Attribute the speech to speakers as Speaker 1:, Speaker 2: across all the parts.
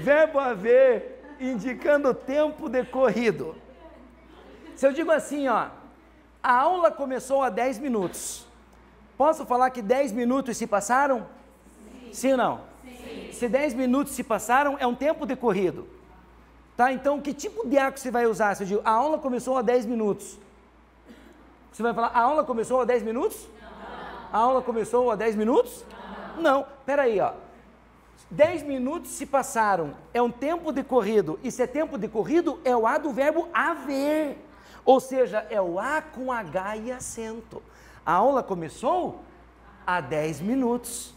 Speaker 1: Verbo haver, indicando tempo decorrido. Se eu digo assim, ó, a aula começou há 10 minutos. Posso falar que 10 minutos se passaram? Sim, sim ou não? Sim. Se 10 minutos se passaram, é um tempo decorrido. Tá? Então, que tipo de arco você vai usar? Se eu digo, a aula começou há 10 minutos. Você vai falar, a aula começou há 10 minutos? Não. A aula começou há 10 minutos? Não. Peraí, ó. 10 minutos se passaram, é um tempo decorrido. E se é tempo decorrido, é o A do verbo haver. Ou seja, é o A com H e acento. A aula começou há 10 minutos.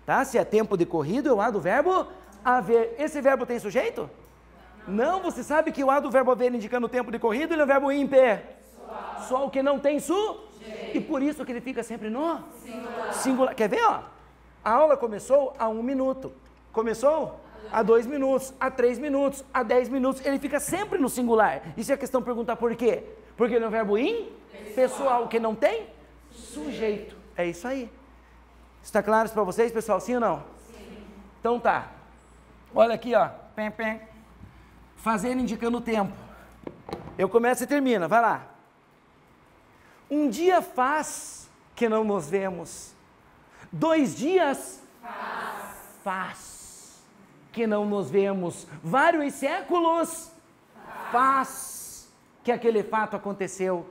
Speaker 1: Tá? Se é tempo decorrido, é o A do verbo haver. Esse verbo tem sujeito? Não, você sabe que o A do verbo haver indicando o tempo decorrido, ele é um verbo impessoal. Só o que não tem sujeito. E por isso que ele fica sempre no singular. Quer ver, ó? A aula começou há 1 minuto. Começou há 2 minutos, há 3 minutos, há 10 minutos. Ele fica sempre no singular. E se a questão perguntar por quê? Porque ele é um verbo impessoal, que não tem sujeito. É isso aí. Está claro isso para vocês, pessoal? Sim ou não? Sim. Então tá. Olha aqui, ó. Pem, pem. Fazer indicando o tempo. Eu começo e termino. Vai lá. Um dia faz que não nos vemos. 2 dias faz que não nos vemos. Vários séculos faz que aquele fato aconteceu.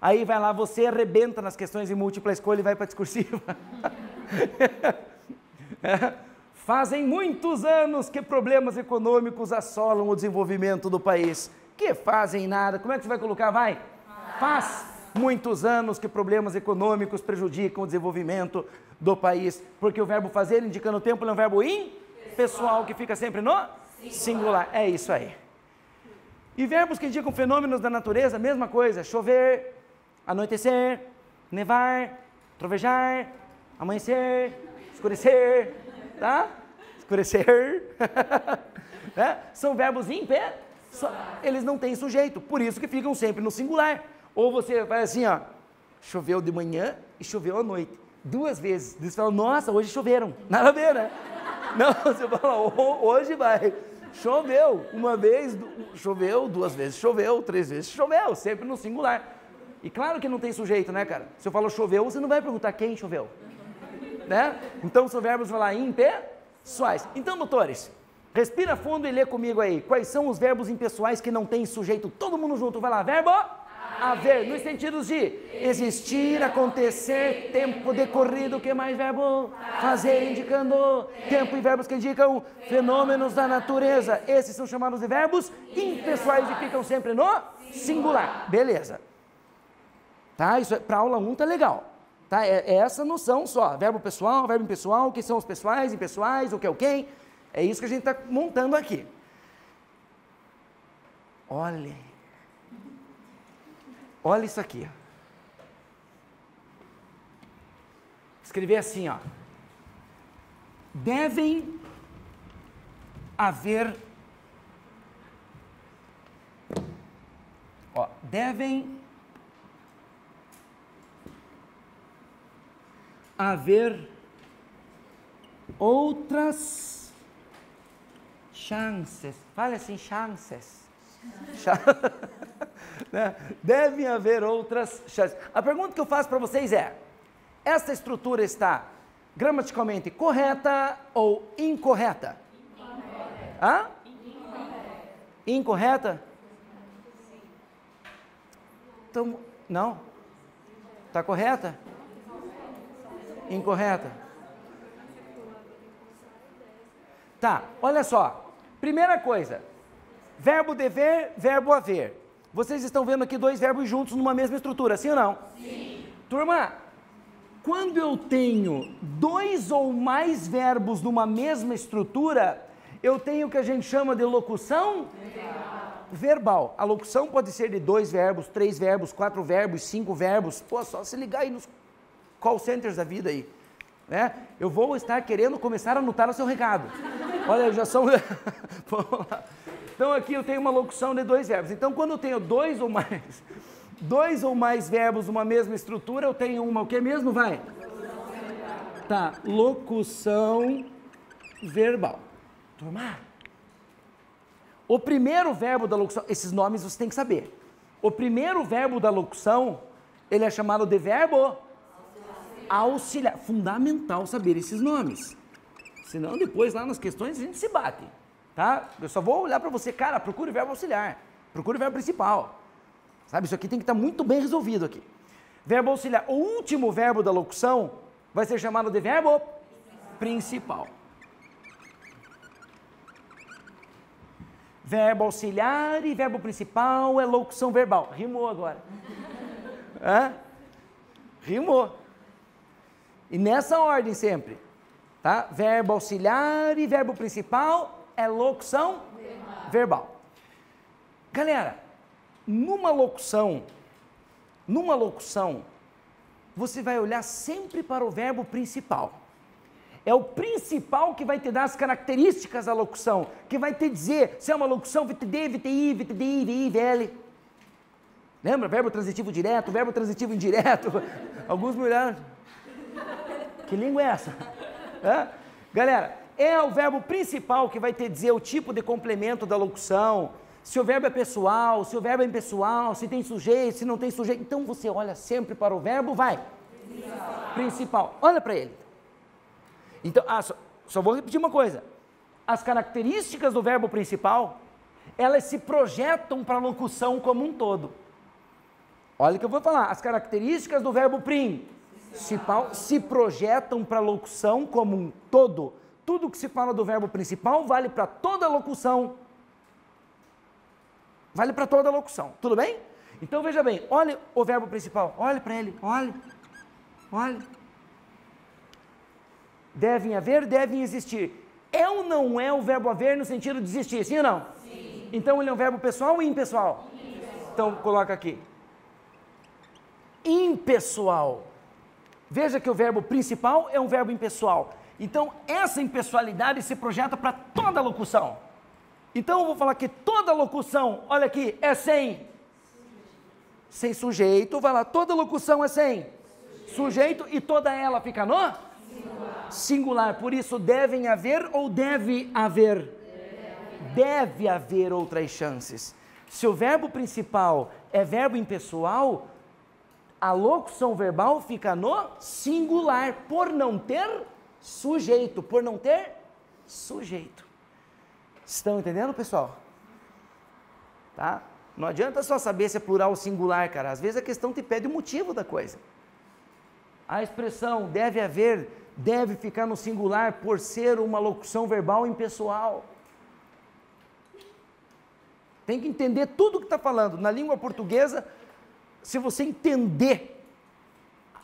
Speaker 1: Aí vai lá, você arrebenta nas questões de múltipla escolha e vai para a discursiva. Fazem muitos anos que problemas econômicos assolam o desenvolvimento do país. Que fazem nada. Como é que você vai colocar? Vai. Faz muitos anos que problemas econômicos prejudicam o desenvolvimento do país. Porque o verbo fazer, indicando o tempo, é um verbo impessoal, que fica sempre no singular. É isso aí. E verbos que indicam fenômenos da natureza, mesma coisa. Chover, anoitecer, nevar, trovejar, amanhecer, escurecer, tá? Escurecer. São verbos impessoais. Eles não têm sujeito, por isso que ficam sempre no singular. Ou você faz assim, ó, choveu de manhã e choveu à noite. 2 vezes. Você fala, nossa, hoje choveram. Nada a ver, né? Não, você fala, hoje vai. Choveu. 1 vez, choveu, 2 vezes choveu, 3 vezes choveu, sempre no singular. E claro que não tem sujeito, né, cara? Se eu falo choveu, você não vai perguntar quem choveu. Né? Então são verbos, falar impessoais. Então, doutores, respira fundo e lê comigo aí. Quais são os verbos impessoais que não têm sujeito? Todo mundo junto, vai lá. Verbo haver, nos sentidos de existir, acontecer, tempo decorrido, que mais verbo? Fazer, indicando tempo, e verbos que indicam fenômenos da natureza. Esses são chamados de verbos impessoais e ficam sempre no singular. Beleza. Tá? Isso para aula 1 tá legal. Tá? É essa noção só. Verbo pessoal, verbo impessoal, que são os pessoais, impessoais, o que é o quem. É isso que a gente está montando aqui. Olha isso aqui. Escrever assim, ó. Devem haver... devem haver outras chances. Fale assim, chances. Devem haver outras chances. A pergunta que eu faço para vocês é: esta estrutura está gramaticalmente correta ou incorreta? Incorreta. Hã? Incorreta? Então, não? Está correta? Incorreta? Tá, olha só. Primeira coisa, verbo dever, verbo haver. Vocês estão vendo aqui 2 verbos juntos numa mesma estrutura, sim ou não? Sim. Turma, quando eu tenho 2 ou mais verbos numa mesma estrutura, eu tenho o que a gente chama de locução verbal. A locução pode ser de 2 verbos, 3 verbos, 4 verbos, 5 verbos. Pô, só se ligar aí nos call centers da vida aí. Né? Eu vou estar querendo começar a anotar o seu recado. Olha, já são... Então aqui eu tenho uma locução de 2 verbos. Então quando eu tenho 2 ou mais verbos numa mesma estrutura, eu tenho uma, o que mesmo? Vai? Tá, locução verbal. Turma, O primeiro verbo da locução, esses nomes você tem que saber. O primeiro verbo da locução, ele é chamado de verbo auxiliar. Fundamental saber esses nomes. Senão depois lá nas questões a gente se bate, tá? Eu só vou olhar para você, cara, procure o verbo auxiliar. Procure o verbo principal. Sabe, isso aqui tem que estar muito bem resolvido aqui. Verbo auxiliar. O último verbo da locução vai ser chamado de verbo principal. Verbo auxiliar e verbo principal é locução verbal. Rimou agora. Hã? Rimou. E nessa ordem sempre. Tá? Verbo auxiliar e verbo principal é locução verbal. Galera, numa locução, você vai olhar sempre para o verbo principal. É o principal que vai te dar as características da locução, que vai te dizer se é uma locução VTD, VTI, VTDI, VI, VL. Lembra? Verbo transitivo direto, verbo transitivo indireto. Alguns me olharam. Que língua é essa? Hã? Galera, é o verbo principal que vai te dizer o tipo de complemento da locução, se o verbo é pessoal, se o verbo é impessoal, se tem sujeito, se não tem sujeito. Então você olha sempre para o verbo, principal. Olha para ele. Então, só vou repetir uma coisa. As características do verbo principal, elas se projetam para a locução como um todo. Olha o que eu vou falar. As características do verbo principal se projetam para a locução como um todo. Tudo que se fala do verbo principal vale para toda a locução. Vale para toda a locução. Tudo bem? Então veja bem, olha o verbo principal. Olhe para ele. Olhe. Devem haver, devem existir. É ou não é o verbo haver no sentido de existir, sim ou não? Sim. Então ele é um verbo pessoal ou impessoal? Impessoal. Então coloca aqui. Impessoal. Veja que o verbo principal é um verbo impessoal. Então essa impessoalidade se projeta para toda a locução. Então eu vou falar que toda locução, olha aqui, é sem sujeito. Vai lá, toda locução é sem sujeito e toda ela fica no singular. Por isso devem haver ou deve haver? Deve haver outras chances. Se o verbo principal é verbo impessoal, a locução verbal fica no singular, por não ter sujeito. Estão entendendo, pessoal? Tá? Não adianta só saber se é plural ou singular, cara. Às vezes a questão te pede o motivo da coisa. A expressão deve haver, deve ficar no singular por ser uma locução verbal impessoal. Tem que entender tudo o que está falando. Na língua portuguesa, se você entender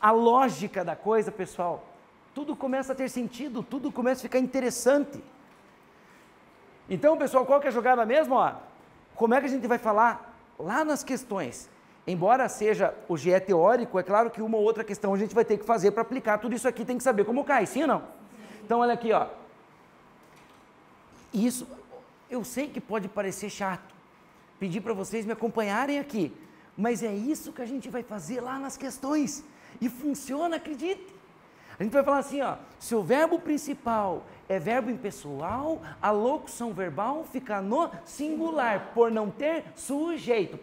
Speaker 1: a lógica da coisa, pessoal, tudo começa a ter sentido, tudo começa a ficar interessante. Então, pessoal, qual que é a jogada mesmo? Ó? Como é que a gente vai falar lá nas questões? Embora seja o GE teórico, é claro que uma ou outra questão a gente vai ter que fazer para aplicar tudo isso aqui, tem que saber como cai, sim ou não? Então, olha aqui, ó. Isso, eu sei que pode parecer chato, pedir para vocês me acompanharem aqui, mas é isso que a gente vai fazer lá nas questões, e funciona, acredite. A gente vai falar assim, ó, se o verbo principal é verbo impessoal, a locução verbal fica no singular, por não ter sujeito,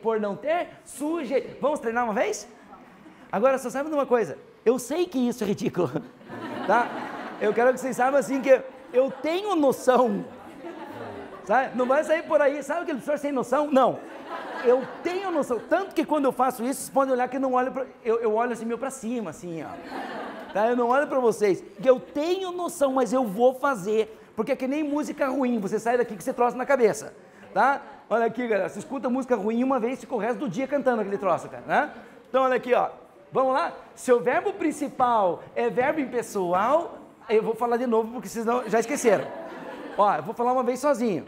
Speaker 1: Vamos treinar uma vez? Agora, só sabe de uma coisa, eu sei que isso é ridículo, tá? Eu quero que vocês saibam assim que eu tenho noção, sabe? Não vai sair por aí, sabe aquele professor sem noção? Não, eu tenho noção, tanto que quando eu faço isso, vocês podem olhar que eu não olho, eu olho assim meio para cima, assim, ó. Tá? Eu não olho para vocês, que eu tenho noção, mas eu vou fazer, porque é que nem música ruim, você sai daqui que você troça na cabeça, tá? Olha aqui, galera, você escuta música ruim uma vez, fica o resto do dia cantando aquele troço, cara, né? Então, olha aqui, ó, vamos lá? Se o verbo principal é verbo impessoal, eu vou falar de novo, porque vocês já esqueceram. Ó, eu vou falar uma vez sozinho.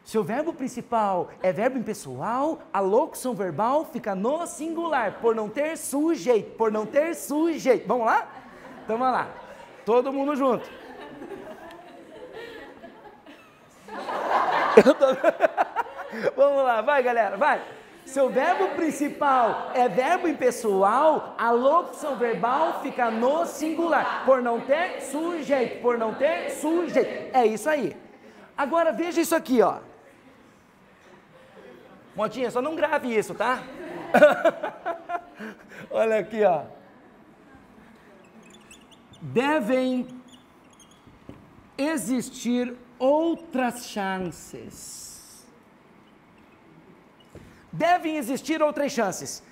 Speaker 1: Se o verbo principal é verbo impessoal, a locução verbal fica no singular, por não ter sujeito, Vamos lá? Então, vamos lá. Todo mundo junto. Vamos lá, vai, galera, vai. Se o verbo principal é verbo impessoal, a locução verbal fica no singular, por não ter sujeito, É isso aí. Agora, veja isso aqui, ó. Motinha, só não grave isso, tá? Olha aqui, ó. Devem existir outras chances. Devem existir outras chances.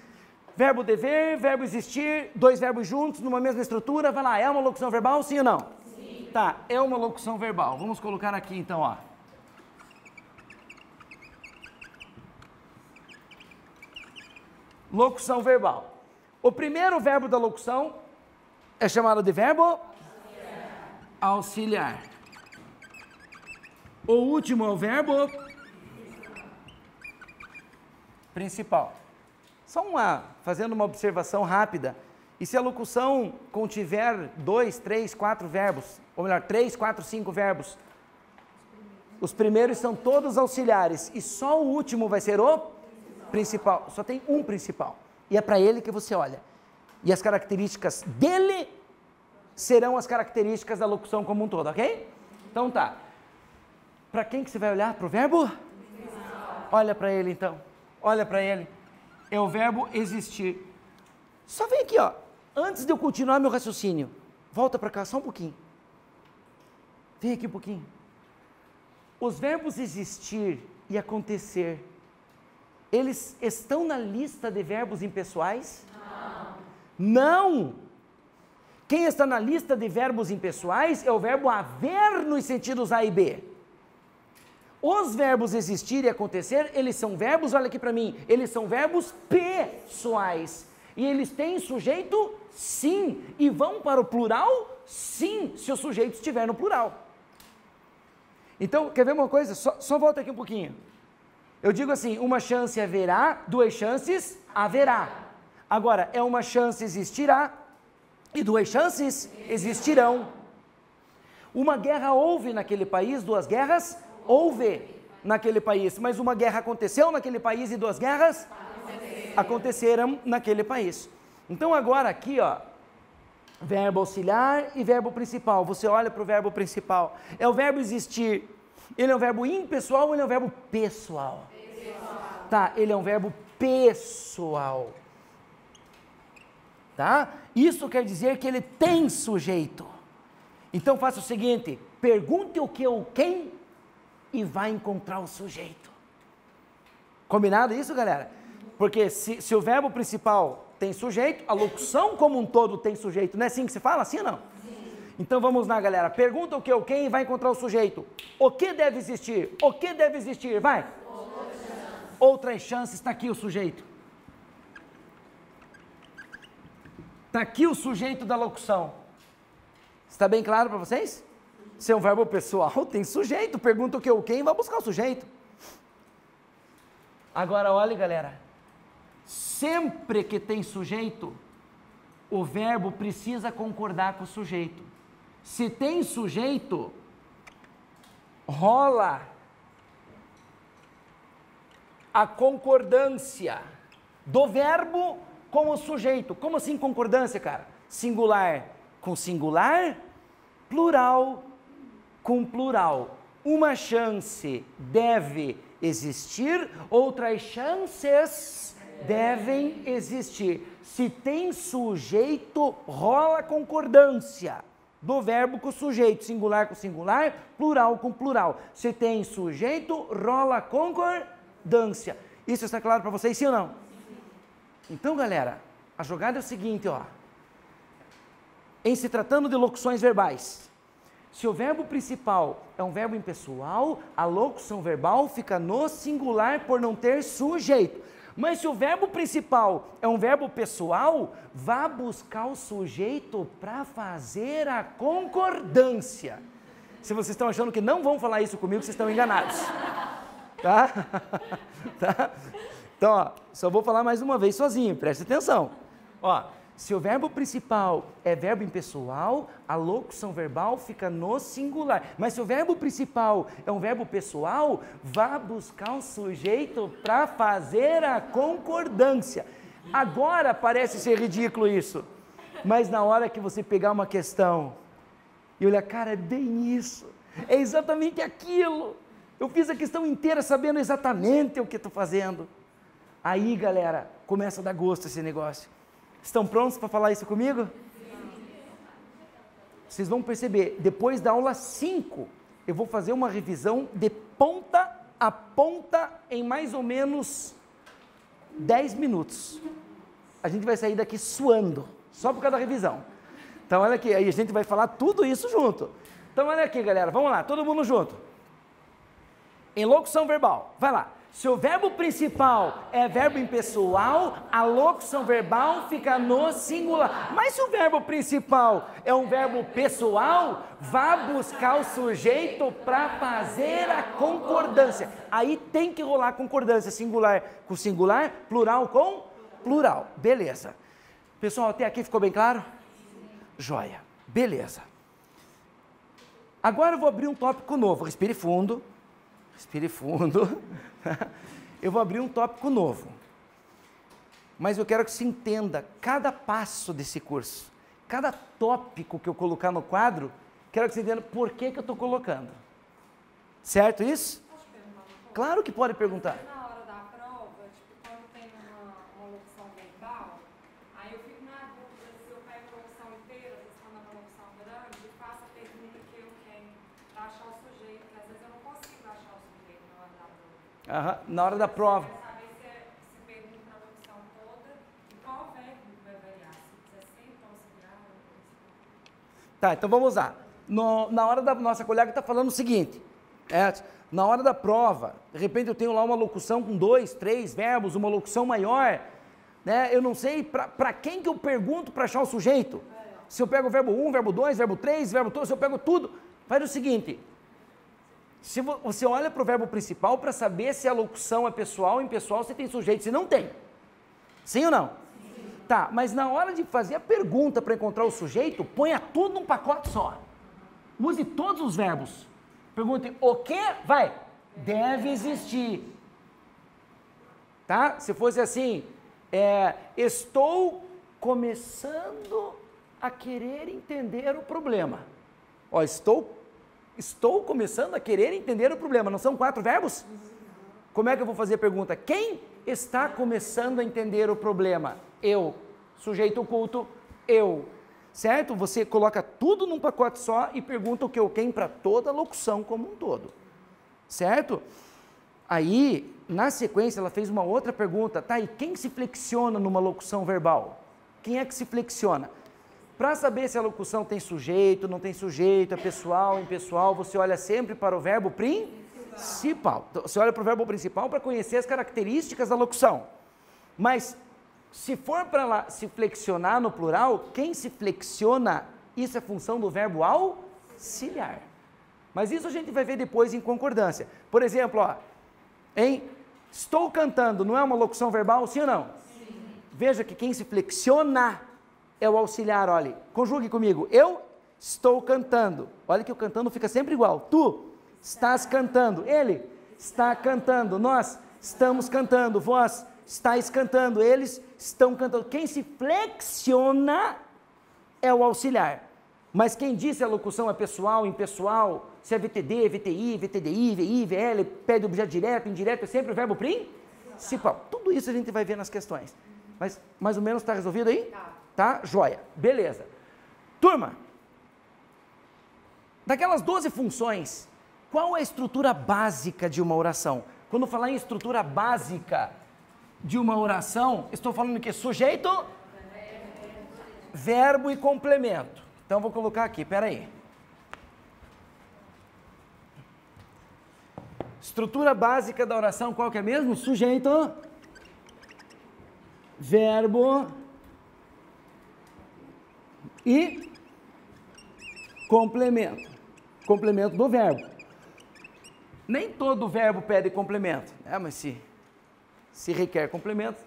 Speaker 1: Verbo dever, verbo existir, dois verbos juntos numa mesma estrutura, vai lá, é uma locução verbal, sim ou não? Sim. Tá, é uma locução verbal. Vamos colocar aqui então, ó. Locução verbal. O primeiro verbo da locução é chamado de verbo auxiliar. O último é o verbo principal. Só fazendo uma observação rápida. E se a locução contiver 2, 3, 4 verbos, ou melhor, 3, 4, 5 verbos, os primeiros são todos auxiliares e só o último vai ser o principal. Só tem um principal. E é para ele que você olha. E as características dele serão as características da locução como um todo, ok? Então tá. Para quem que você vai olhar? Para o verbo? Olha para ele então. Olha para ele. É o verbo existir. Só vem aqui, ó. Antes de eu continuar meu raciocínio, volta para cá só um pouquinho. Vem aqui um pouquinho. Os verbos existir e acontecer, eles estão na lista de verbos impessoais? Não! Quem está na lista de verbos impessoais é o verbo haver nos sentidos A e B. Os verbos existir e acontecer, eles são verbos, olha aqui para mim, eles são verbos pessoais. E eles têm sujeito sim, e vão para o plural sim, se o sujeito estiver no plural. Então, quer ver uma coisa? Só volta aqui um pouquinho. Eu digo assim, uma chance haverá, duas chances haverá. Agora, é uma chance existirá e duas chances existirão. Uma guerra houve naquele país, duas guerras houve naquele país. Mas uma guerra aconteceu naquele país e duas guerras aconteceram naquele país. Então agora aqui, ó, verbo auxiliar e verbo principal. Você olha para o verbo principal. É o verbo existir. Ele é um verbo impessoal ou ele é um verbo pessoal? Pessoal. Tá, ele é um verbo pessoal. Tá? Isso quer dizer que ele tem sujeito. Então faça o seguinte, pergunte o que ou quem e vai encontrar o sujeito. Combinado isso, galera? Porque se o verbo principal tem sujeito, a locução como um todo tem sujeito. Não é assim que se fala? Assim ou não? Sim. Então vamos lá, galera. Pergunta o que ou quem e vai encontrar o sujeito. O que deve existir? O que deve existir? Vai. Outras chances. Está aqui o sujeito. Está aqui o sujeito da locução. Está bem claro para vocês? Se é um verbo pessoal, tem sujeito. Pergunta o que ou quem e vai buscar o sujeito. Agora olhe, galera. Sempre que tem sujeito, o verbo precisa concordar com o sujeito. Se tem sujeito, rola a concordância do verbo com o sujeito. Como assim concordância, cara? Singular com singular, plural com plural. Uma chance deve existir, outras chances devem existir. Se tem sujeito, rola concordância do verbo com o sujeito, singular com singular, plural com plural. Se tem sujeito, rola concordância. Isso está claro para vocês, sim ou não? Então, galera, a jogada é o seguinte, ó. Em se tratando de locuções verbais, se o verbo principal é um verbo impessoal, a locução verbal fica no singular por não ter sujeito. Mas se o verbo principal é um verbo pessoal, vá buscar o sujeito para fazer a concordância. Se vocês estão achando que não vão falar isso comigo, vocês estão enganados. Tá? Tá? Então, ó, só vou falar mais uma vez sozinho, preste atenção. Ó, se o verbo principal é verbo impessoal, a locução verbal fica no singular. Mas se o verbo principal é um verbo pessoal, vá buscar o sujeito para fazer a concordância. Agora parece ser ridículo isso, mas na hora que você pegar uma questão e olhar, cara, é bem isso, é exatamente aquilo. Eu fiz a questão inteira sabendo exatamente o que estou fazendo. Aí, galera, começa a dar gosto esse negócio. Estão prontos para falar isso comigo? Vocês vão perceber, depois da aula 5, eu vou fazer uma revisão de ponta a ponta em mais ou menos 10 minutos. A gente vai sair daqui suando, só por causa da revisão. Então, olha aqui, aí a gente vai falar tudo isso junto. Então, olha aqui, galera, vamos lá, todo mundo junto. Em locução verbal, vai lá. Se o verbo principal é verbo impessoal, a locução verbal fica no singular. Mas se o verbo principal é um verbo pessoal, vá buscar o sujeito para fazer a concordância. Aí tem que rolar concordância, singular com singular, plural com plural. Beleza. Pessoal, até aqui ficou bem claro? Joia. Beleza. Agora eu vou abrir um tópico novo. Respire fundo. Respire fundo. Eu vou abrir um tópico novo. Mas eu quero que você entenda cada passo desse curso. Cada tópico que eu colocar no quadro, quero que você entenda por que eu estou colocando. Certo isso?
Speaker 2: Posso perguntar uma coisa?
Speaker 1: Claro que pode perguntar.
Speaker 2: Na hora da prova, tipo, quando tem uma locução verbal, aí eu fico na dúvida se eu pego a locução inteira, se está na locução grande, e faço a pergunta que eu quero, para achar o sujeito, que às vezes eu não consigo achar o sujeito na hora da prova.
Speaker 1: Aham, na hora da prova.
Speaker 2: Eu quero saber se pergunta a locução toda e qual verbo vai variar, se é sempre auxiliar ou principal.
Speaker 1: Tá, então vamos lá. Na hora da nossa colega está falando o seguinte, na hora da prova, de repente eu tenho lá uma locução com 2, 3 verbos, uma locução maior, né? Eu não sei para quem que eu pergunto para achar o sujeito. Se eu pego o verbo 1, verbo 2, verbo 3, verbo todo, se eu pego tudo, faz o seguinte, se você olha para o verbo principal para saber se a locução é pessoal ou impessoal, você tem sujeito, se não tem. Sim ou não? Sim. Tá, mas na hora de fazer a pergunta para encontrar o sujeito, ponha tudo num pacote só. Use todos os verbos. Pergunte o que vai? Deve existir. Tá? Se fosse assim, estou começando a querer entender o problema. Ó, estou começando a querer entender o problema. Não são 4 verbos? Como é que eu vou fazer a pergunta? Quem está começando a entender o problema? Eu. Sujeito oculto, eu. Certo? Você coloca tudo num pacote só e pergunta o que ou quem para toda a locução como um todo. Certo? Aí, na sequência, ela fez uma outra pergunta. Tá, e quem se flexiona numa locução verbal? Quem é que se flexiona? Para saber se a locução tem sujeito, não tem sujeito, é pessoal, impessoal, você olha sempre para o verbo principal. Então, você olha para o verbo principal para conhecer as características da locução. Mas, se for para lá se flexionar no plural, quem se flexiona, isso é função do verbo auxiliar. Mas isso a gente vai ver depois em concordância. Por exemplo, ó, estou cantando, não é uma locução verbal, sim ou não? Sim. Veja que quem se flexiona é o auxiliar, olha. Conjugue comigo. Eu estou cantando. Olha que o cantando fica sempre igual. Tu estás cantando. Ele está cantando. Nós estamos cantando. Vós estáis cantando. Eles estão cantando. Quem se flexiona é o auxiliar. Mas quem disse a locução é pessoal, impessoal, se é VTD, VTI, VTDI, VI, VL, pede objeto direto, indireto, é sempre o verbo principal. Tudo isso a gente vai ver nas questões. Mas mais ou menos está resolvido aí? Tá? Joia. Beleza. Turma, daquelas 12 funções, qual é a estrutura básica de uma oração? Quando falar em estrutura básica de uma oração, estou falando que sujeito, verbo e complemento. Então, vou colocar aqui, peraí. Estrutura básica da oração, qual que é mesmo? Sujeito, verbo e complemento. Complemento do verbo. Nem todo verbo pede complemento, né? Mas se requer complemento.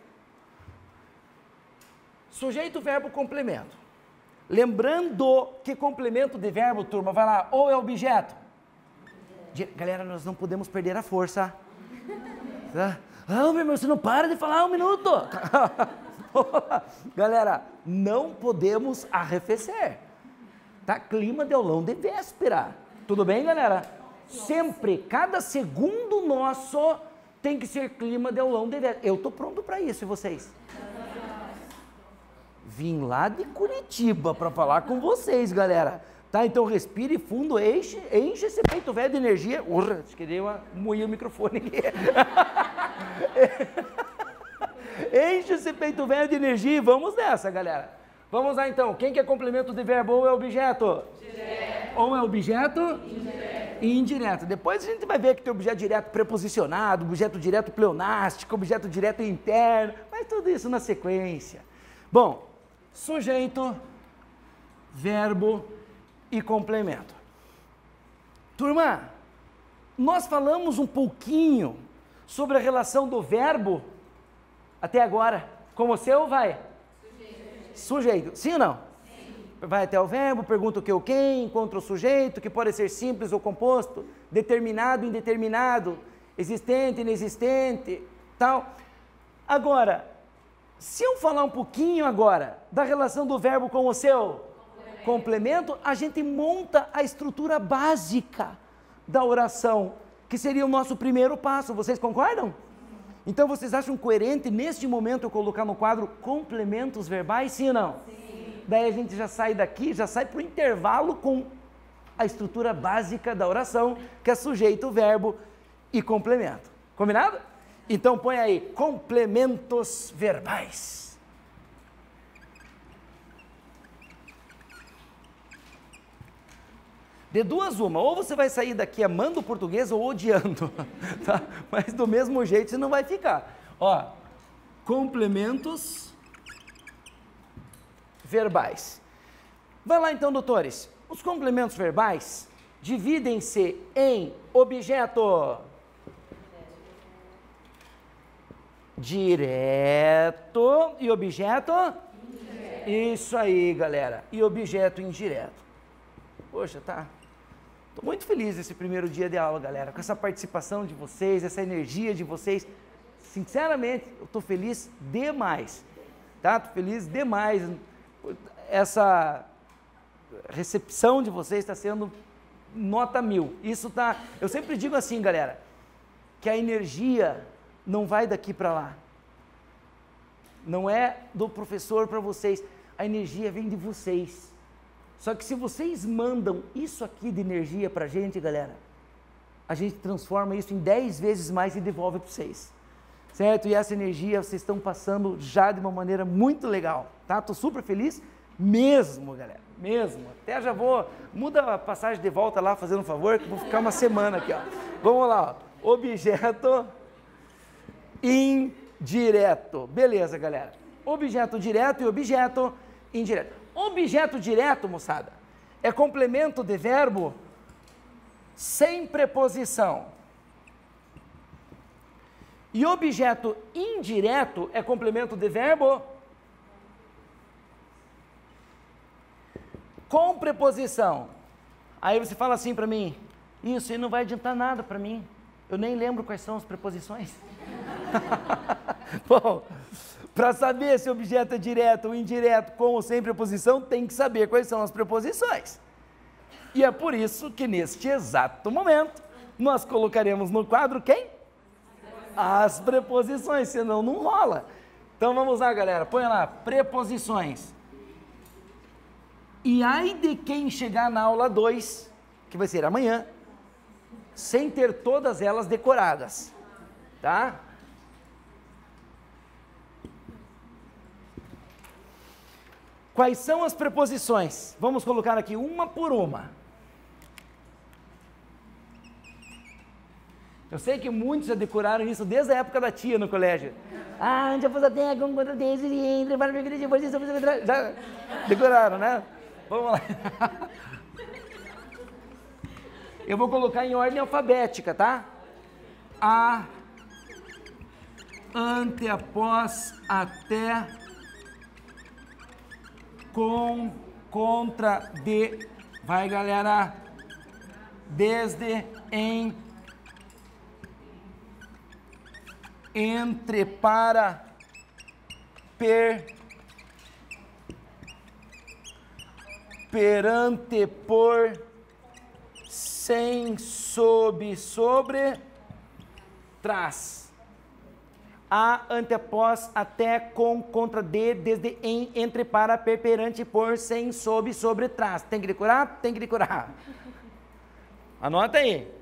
Speaker 1: Sujeito, verbo, complemento. Lembrando que complemento de verbo, turma, vai lá, ou é objeto. Galera, nós não podemos perder a força. Tá? Ah, meu irmão, você não para de falar 1 minuto. Galera, não podemos arrefecer. Tá? Clima de aulão de véspera. Tudo bem, galera? Sempre, cada segundo nosso tem que ser clima de aulão de verbo. Eu estou pronto para isso, e vocês? Vim lá de Curitiba para falar com vocês, galera. Tá? Então respire fundo, enche esse peito velho de energia. Urra, acho que dei uma moinha o microfone aqui. Enche esse peito velho de energia e vamos nessa, galera. Vamos lá então. Quem que é complemento de verbo ou é objeto? Direto. Ou é objeto? Indireto. E indireto. Depois a gente vai ver que tem objeto direto preposicionado, objeto direto pleonástico, objeto direto interno, mas tudo isso na sequência. Bom, sujeito, verbo e complemento. Turma, nós falamos um pouquinho sobre a relação do verbo até agora. Com você ou vai? Sujeito. Sim ou não? Sim. Vai até o verbo, pergunta o que ou quem, encontra o sujeito, que pode ser simples ou composto, determinado, indeterminado, existente, inexistente, tal. Agora, se eu falar um pouquinho agora da relação do verbo com o seu complemento, a gente monta a estrutura básica da oração, que seria o nosso primeiro passo. Vocês concordam? Então, vocês acham coerente, neste momento, eu colocar no quadro complementos verbais, sim ou não? Sim. Daí a gente já sai daqui, já sai para o intervalo com a estrutura básica da oração, que é sujeito, verbo e complemento. Combinado? Então, põe aí, complementos verbais. De duas uma, ou você vai sair daqui amando o português ou odiando, tá? Mas do mesmo jeito você não vai ficar. Ó, complementos verbais. Vai lá então, doutores. Os complementos verbais dividem-se em objeto direto e objeto indireto. Isso aí, galera. E objeto indireto. Poxa, tá? Estou muito feliz nesse primeiro dia de aula, galera, com essa participação de vocês, essa energia de vocês. Sinceramente, eu estou feliz demais, tá? Estou feliz demais. Essa recepção de vocês está sendo nota 1000. Isso tá. Eu sempre digo assim, galera, que a energia não vai daqui para lá. Não é do professor para vocês. A energia vem de vocês. Só que se vocês mandam isso aqui de energia para a gente, galera, a gente transforma isso em 10 vezes mais e devolve para vocês, certo? E essa energia vocês estão passando já de uma maneira muito legal, tá? Estou super feliz mesmo, galera, mesmo. Até já vou, muda a passagem de volta lá, fazendo um favor, que eu vou ficar uma semana aqui, ó. Vamos lá, ó. Objeto indireto. Beleza, galera. Objeto direto e objeto indireto. Objeto direto, moçada, é complemento de verbo sem preposição. E objeto indireto é complemento de verbo com preposição. Aí você fala assim para mim, isso aí não vai adiantar nada para mim, eu nem lembro quais são as preposições. Bom, para saber se o objeto é direto ou indireto, com ou sem preposição, tem que saber quais são as preposições. E é por isso que neste exato momento, nós colocaremos no quadro quem? As preposições, senão não rola. Então vamos lá, galera, põe lá, preposições. E ai de quem chegar na aula 2, que vai ser amanhã, sem ter todas elas decoradas, tá? Quais são as preposições? Vamos colocar aqui uma por uma. Eu sei que muitos já decoraram isso desde a época da tia no colégio. Ah, já decoraram, né? Vamos lá. Eu vou colocar em ordem alfabética, tá? A, ante, após, até, com, contra, de, vai galera, desde, em, entre, para, per, perante, por, sem, sob, sobre, trás. A, ante, após, até, com, contra, de, desde, em, entre, para, per, perante, por, sem, sob, sobre, trás. Tem que decorar? Tem que decorar. Anota aí.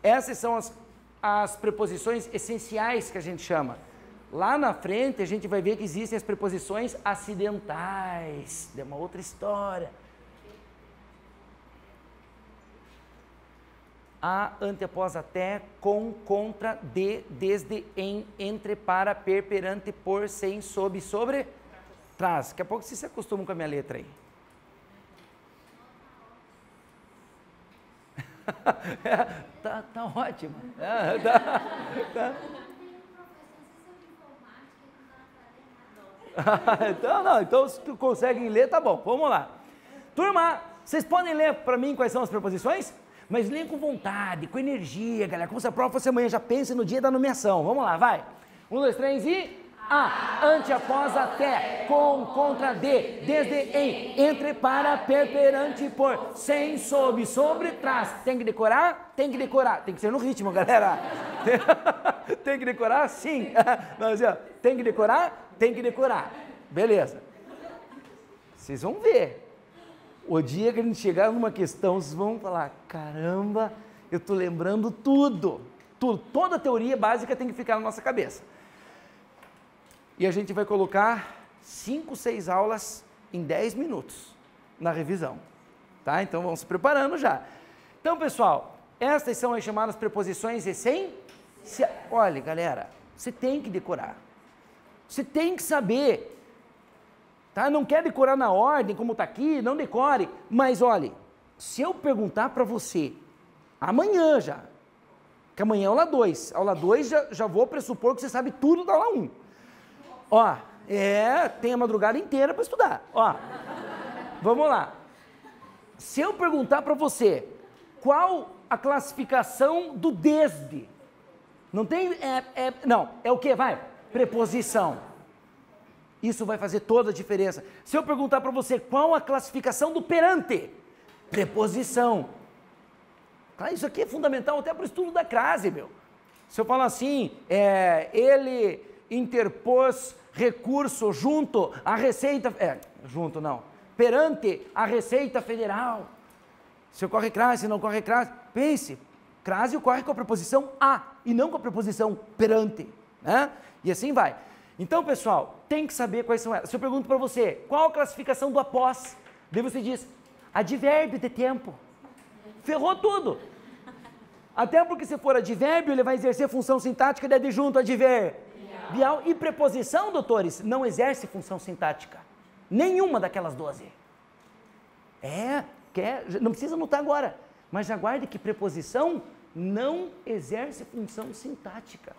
Speaker 1: Essas são as preposições essenciais que a gente chama. Lá na frente a gente vai ver que existem as preposições acidentais. É uma outra história. A, ante, após, até, com, contra, de, desde, em, entre, para, per, perante, por, sem, sob, sobre, trás. Daqui a pouco vocês se acostumam com a minha letra aí. Tá ótimo. Então se conseguem ler, tá bom. Vamos lá. Turma, vocês podem ler para mim quais são as preposições? Mas leiam com vontade, com energia, galera. Como se a prova fosse amanhã, já pense no dia da nomeação. Vamos lá, vai. 1, 2, 3 e... A, ante, após, até, com, contra, de, desde, em, entre, para, per, perante, por, sem, sob, sobre, trás. Tem que decorar? Tem que decorar. Tem que ser no ritmo, galera. Tem que decorar? Sim. Mas, ó, tem que decorar? Tem que decorar. Beleza. Vocês vão ver. O dia que a gente chegar numa questão, vocês vão falar, caramba, eu tô lembrando tudo. Tudo. Toda a teoria básica tem que ficar na nossa cabeça. E a gente vai colocar 5, 6 aulas em 10 minutos na revisão, tá? Então vamos se preparando já. Então, pessoal, estas são as chamadas preposições essenciais. Olha, galera, você tem que decorar. Você tem que saber, tá? Não quer decorar na ordem, como está aqui, não decore. Mas, olha, se eu perguntar para você, amanhã já, que amanhã é aula 2. Aula 2 já vou pressupor que você sabe tudo da aula 1. Ó, tem a madrugada inteira para estudar. Ó, vamos lá. Se eu perguntar para você, qual a classificação do desde? Não tem, não, é o que? Vai, preposição. Isso vai fazer toda a diferença. Se eu perguntar para você, qual a classificação do perante? Preposição. Claro, isso aqui é fundamental até para o estudo da crase, meu. Se eu falar assim, ele interpôs recurso junto à Receita... junto não. Perante a Receita Federal. Se ocorre crase, se não ocorre crase, pense, crase ocorre com a preposição a e não com a preposição perante, né? E assim vai. Então, pessoal, tem que saber quais são elas. Se eu pergunto para você, qual a classificação do após? Daí você diz, advérbio de tempo. Ferrou tudo. Até porque se for advérbio, ele vai exercer função sintática de adjunto, adverbial. E preposição, doutores, não exerce função sintática. Nenhuma daquelas 12. Não precisa anotar agora, mas já guarde que preposição não exerce função sintática.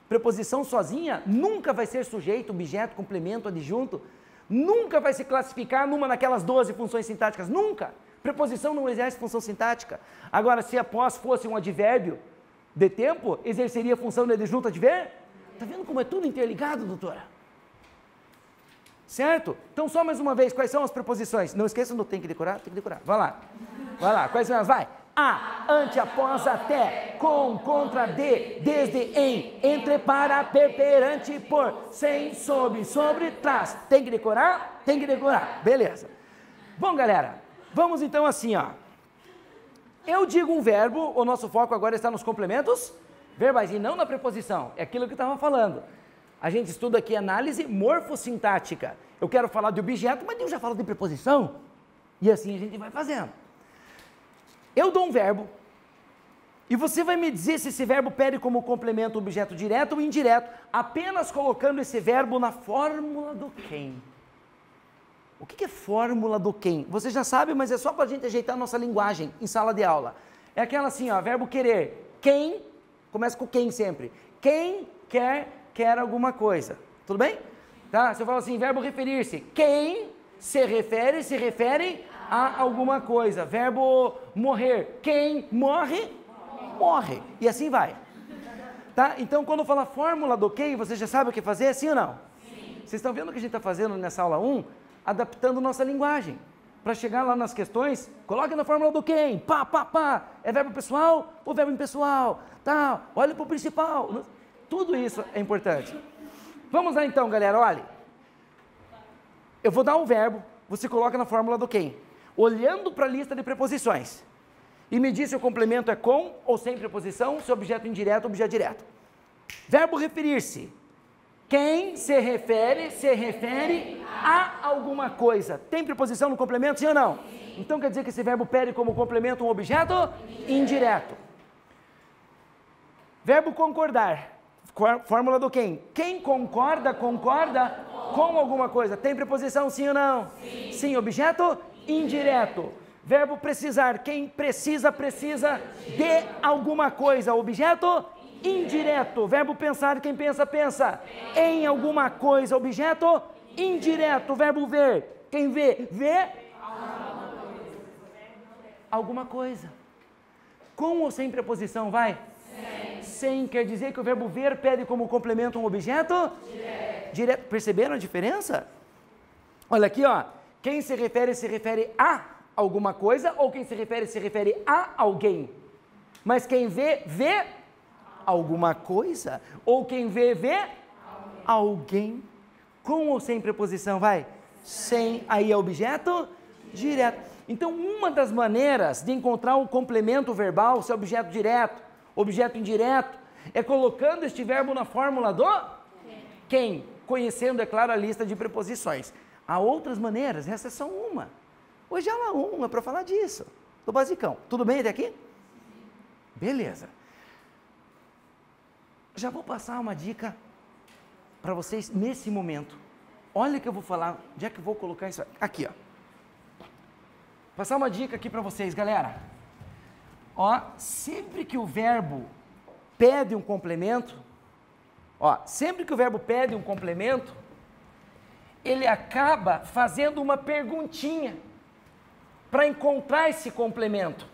Speaker 1: Preposição sozinha nunca vai ser sujeito, objeto, complemento, adjunto, nunca vai se classificar numa daquelas 12 funções sintáticas, nunca. Preposição não exerce função sintática. Agora, se após fosse um advérbio de tempo, exerceria a função de adjunto advérbio? Está vendo como é tudo interligado, doutora? Certo? Então, só mais uma vez, quais são as preposições? Não esqueçam do tem que decorar, tem que decorar. Vai lá. Vai lá, quais são elas? Vai. A, ante, após, até, com, contra, de, desde, em, entre, para, per, perante, por, sem, sob, sobre, trás. Tem que decorar? Tem que decorar. Beleza. Bom, galera, vamos então assim, ó. Eu digo um verbo, o nosso foco agora está nos complementos verbais e não na preposição. É aquilo que eu estava falando. A gente estuda aqui análise morfossintática. Eu quero falar de objeto, mas eu já falo de preposição. E assim a gente vai fazendo. Eu dou um verbo e você vai me dizer se esse verbo pede como complemento objeto direto ou indireto, apenas colocando esse verbo na fórmula do quem. O que é fórmula do quem? Você já sabe, mas é só para a gente ajeitar a nossa linguagem em sala de aula. É aquela assim, ó, verbo querer. Quem, começa com quem sempre. Quem quer alguma coisa. Tudo bem? Tá? Se eu falo assim, verbo referir-se. Quem se refere a alguma coisa. Verbo morrer. Quem morre, morre. E assim vai. Tá? Então, quando eu falar fórmula do quem, você já sabe o que fazer, sim ou não? Sim. Vocês estão vendo o que a gente está fazendo nessa aula 1? Adaptando nossa linguagem, para chegar lá nas questões, coloque na fórmula do quem, pá, pá, pá, é verbo pessoal ou verbo impessoal, tá, olha para o principal, tudo isso é importante. Vamos lá então, galera, olha, eu vou dar um verbo, você coloca na fórmula do quem, olhando para a lista de preposições, e me diz se o complemento é com ou sem preposição, se é objeto indireto ou objeto direto. Verbo referir-se. Quem se refere a alguma coisa. Tem preposição no complemento, sim ou não? Sim. Então quer dizer que esse verbo pede como complemento um objeto indireto. Verbo concordar. Fórmula do quem? Quem concorda com alguma coisa. Tem preposição, sim ou não? Sim. Sim, objeto indireto. Verbo precisar. Quem precisa de alguma coisa. Objeto indireto. Verbo pensar, quem pensa em alguma coisa. Objeto indireto. Verbo ver, quem vê alguma coisa. Com ou sem preposição, vai? Sem quer dizer que o verbo ver pede como complemento um objeto direto. Perceberam a diferença? Olha aqui, ó. Quem se refere a alguma coisa, ou quem se refere a alguém. Mas quem vê alguma coisa, ou quem vê alguém. Com ou sem preposição, vai? Sem, aí é objeto direto. Então, uma das maneiras de encontrar um complemento verbal, se é objeto direto, objeto indireto, é colocando este verbo na fórmula do quem, conhecendo, é claro, a lista de preposições. Há outras maneiras, essa é só uma. Hoje é aula 1, é para falar disso, do basicão. Tudo bem até aqui? Beleza. Já vou passar uma dica para vocês nesse momento. Olha que eu vou falar, onde é que eu vou colocar isso aqui, ó. Passar uma dica aqui para vocês, galera. Ó, sempre que o verbo pede um complemento, ele acaba fazendo uma perguntinha para encontrar esse complemento.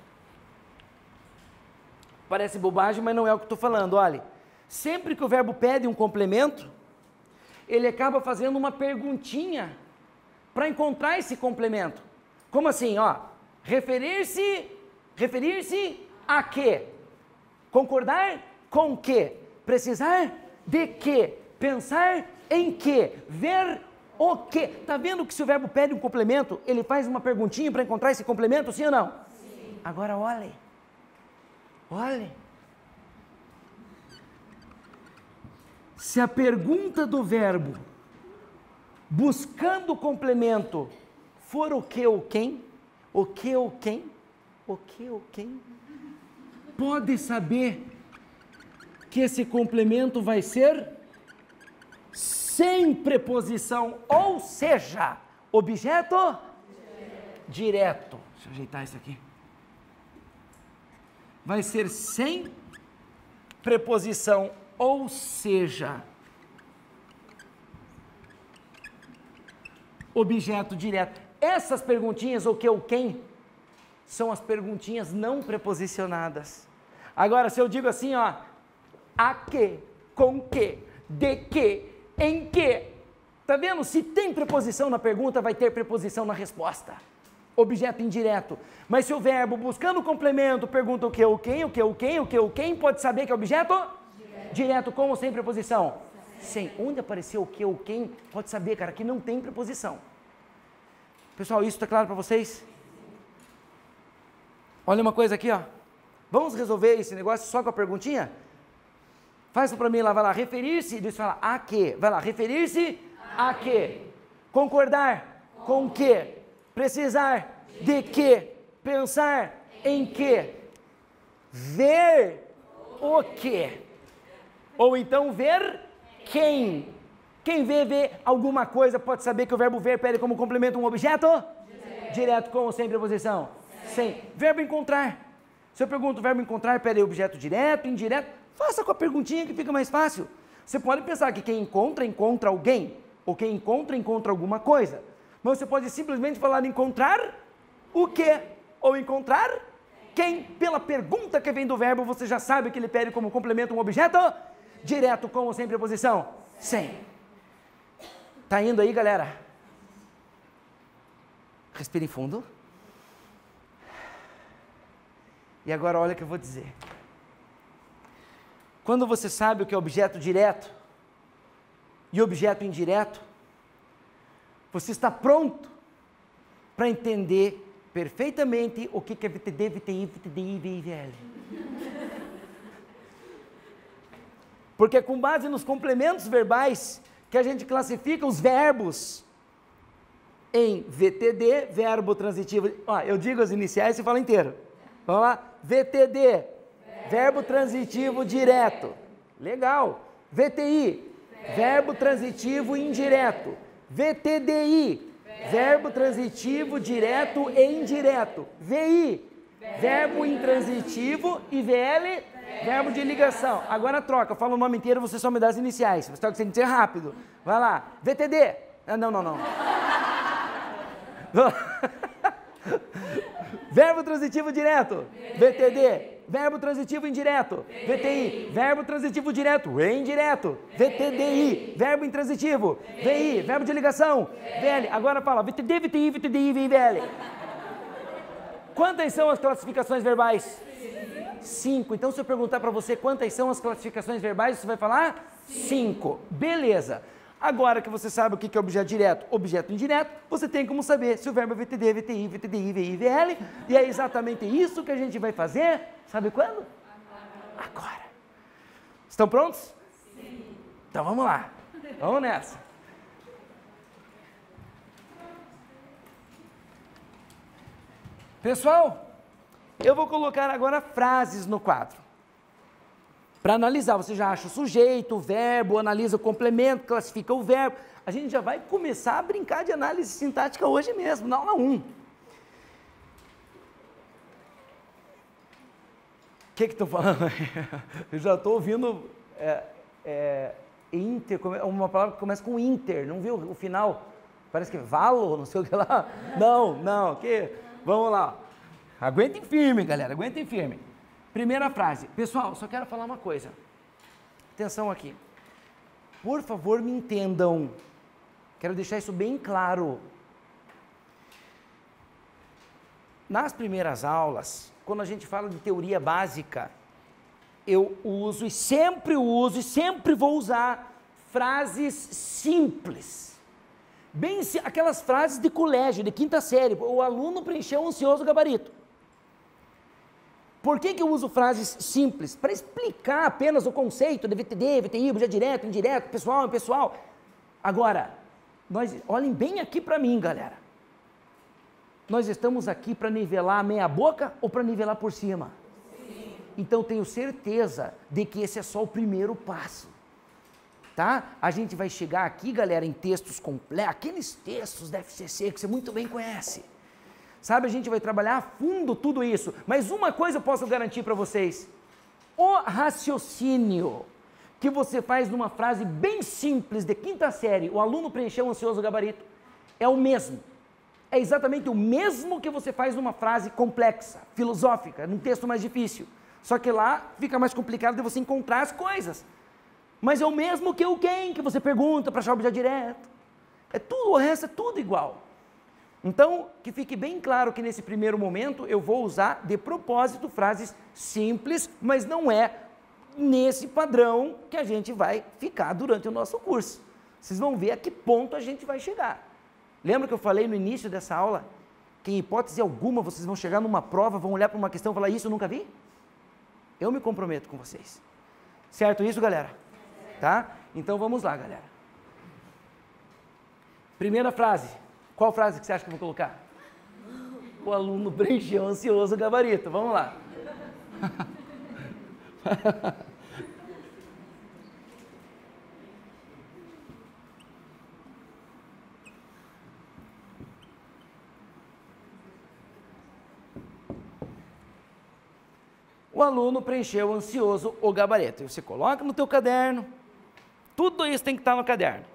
Speaker 1: Parece bobagem, mas não é o que eu estou falando, olha. Sempre que o verbo pede um complemento, ele acaba fazendo uma perguntinha para encontrar esse complemento. Como assim, ó? Referir-se a quê? Concordar com quê? Precisar de quê? Pensar em quê? Ver o quê? Tá vendo que se o verbo pede um complemento, ele faz uma perguntinha para encontrar esse complemento, sim ou não? Sim. Agora olhe. Se a pergunta do verbo, buscando o complemento, for o que ou quem, pode saber que esse complemento vai ser sem preposição, ou seja, objeto direto. Deixa eu ajeitar isso aqui. Vai ser sem preposição, ou seja, objeto direto. Essas perguntinhas, o que ou quem, são as perguntinhas não preposicionadas. Agora, se eu digo assim, ó, a que, com que, de que, em que, tá vendo? Se tem preposição na pergunta, vai ter preposição na resposta. Objeto indireto. Mas se o verbo, buscando o complemento, pergunta o que ou quem, pode saber que é objeto direto, com ou sem preposição? Sem. Onde apareceu o que ou quem, pode saber, cara, que não tem preposição. Pessoal, isso está claro para vocês? Olha uma coisa aqui, ó. Vamos resolver esse negócio só com a perguntinha? Faz para mim lá, vai lá, referir-se, Deus fala a que, vai lá, referir-se a que, concordar com que, precisar de que, pensar em que, ver o que, ou então ver quem. Quem vê alguma coisa pode saber que o verbo ver pede como complemento um objeto? Direto, com ou sem preposição? Sem. Verbo encontrar. Se eu pergunto o verbo encontrar pede objeto direto, indireto, faça com a perguntinha que fica mais fácil. Você pode pensar que quem encontra alguém, ou quem encontra alguma coisa. Mas você pode simplesmente falar encontrar o quê? Ou encontrar quem? Pela pergunta que vem do verbo, você já sabe que ele pede como complemento um objeto direto, com ou sem preposição? Sem. Tá indo aí, galera? Respire fundo. E agora olha o que eu vou dizer. Quando você sabe o que é objeto direto e objeto indireto, você está pronto para entender perfeitamente o que é VTD, VTI, VTDI, VIVL. Porque é com base nos complementos verbais que a gente classifica os verbos em VTD, verbo transitivo. Ó, eu digo as iniciais e você fala inteiro. Vamos lá? VTD, verbo transitivo direto. Legal. VTI, verbo transitivo indireto. VTDI, verbo transitivo direto e indireto. VI, verbo intransitivo. E VL, verbo de ligação. Agora troca, eu falo o nome inteiro, você só me dá as iniciais. Você tem que ser rápido. Vai lá. VTD. Não. Verbo transitivo direto. VTD. Verbo transitivo indireto. VTI. Verbo transitivo direto e indireto. VTDI. Verbo intransitivo. VI. Verbo de ligação. VL. Agora fala VTD, VTI, VTDI, VL. Quantas são as classificações verbais? 5. Então, se eu perguntar para você quantas são as classificações verbais, você vai falar 5. Beleza. Agora que você sabe o que é objeto direto, objeto indireto, você tem como saber se o verbo é VTD, VTI, VTDI, VI, VL. E é exatamente isso que a gente vai fazer. Sabe quando? Agora. Estão prontos? Sim. Então vamos lá. Vamos nessa. Pessoal, eu vou colocar agora frases no quadro. Para analisar, você já acha o sujeito, o verbo, analisa o complemento, classifica o verbo. A gente já vai começar a brincar de análise sintática hoje mesmo, na aula 1. O que estou falando? Eu já estou ouvindo inter, uma palavra que começa com inter, não viu o final? Parece que é valo, não sei o que lá. Não, vamos lá. Aguentem firme, galera, aguentem firme. Primeira frase. Pessoal, só quero falar uma coisa. Atenção aqui. Por favor, me entendam. Quero deixar isso bem claro. Nas primeiras aulas, quando a gente fala de teoria básica, eu uso e sempre vou usar frases simples. Aquelas frases de colégio, de quinta série. O aluno preencheu o ansioso gabarito. Por que eu uso frases simples? Para explicar apenas o conceito de VTD, VTI, objeto direto, indireto, pessoal, impessoal. Agora, olhem bem aqui para mim, galera. Nós estamos aqui para nivelar a meia boca ou para nivelar por cima? Sim. Então, tenho certeza de que esse é só o primeiro passo. Tá? A gente vai chegar aqui, galera, em textos complexos, aqueles textos da FCC que você muito bem conhece. Sabe, a gente vai trabalhar a fundo tudo isso, mas uma coisa eu posso garantir para vocês, o raciocínio que você faz numa frase bem simples de quinta série, o aluno preencheu o ansioso gabarito, é o mesmo, é exatamente o mesmo que você faz numa frase complexa, filosófica, num texto mais difícil, só que lá fica mais complicado de você encontrar as coisas, mas é o mesmo que o quem, que você pergunta para achar o objeto direto, o resto é tudo igual. Então, que fique bem claro que nesse primeiro momento eu vou usar de propósito frases simples, mas não é nesse padrão que a gente vai ficar durante o nosso curso. Vocês vão ver a que ponto a gente vai chegar. Lembra que eu falei no início dessa aula que em hipótese alguma vocês vão chegar numa prova, vão olhar para uma questão e falar, isso eu nunca vi? Eu me comprometo com vocês. Certo isso, galera? Tá? Então vamos lá, galera. Primeira frase. Qual frase que você acha que eu vou colocar? O aluno preencheu ansioso gabarito. Vamos lá. O aluno preencheu ansioso o gabarito. E você coloca no teu caderno. Tudo isso tem que estar no caderno.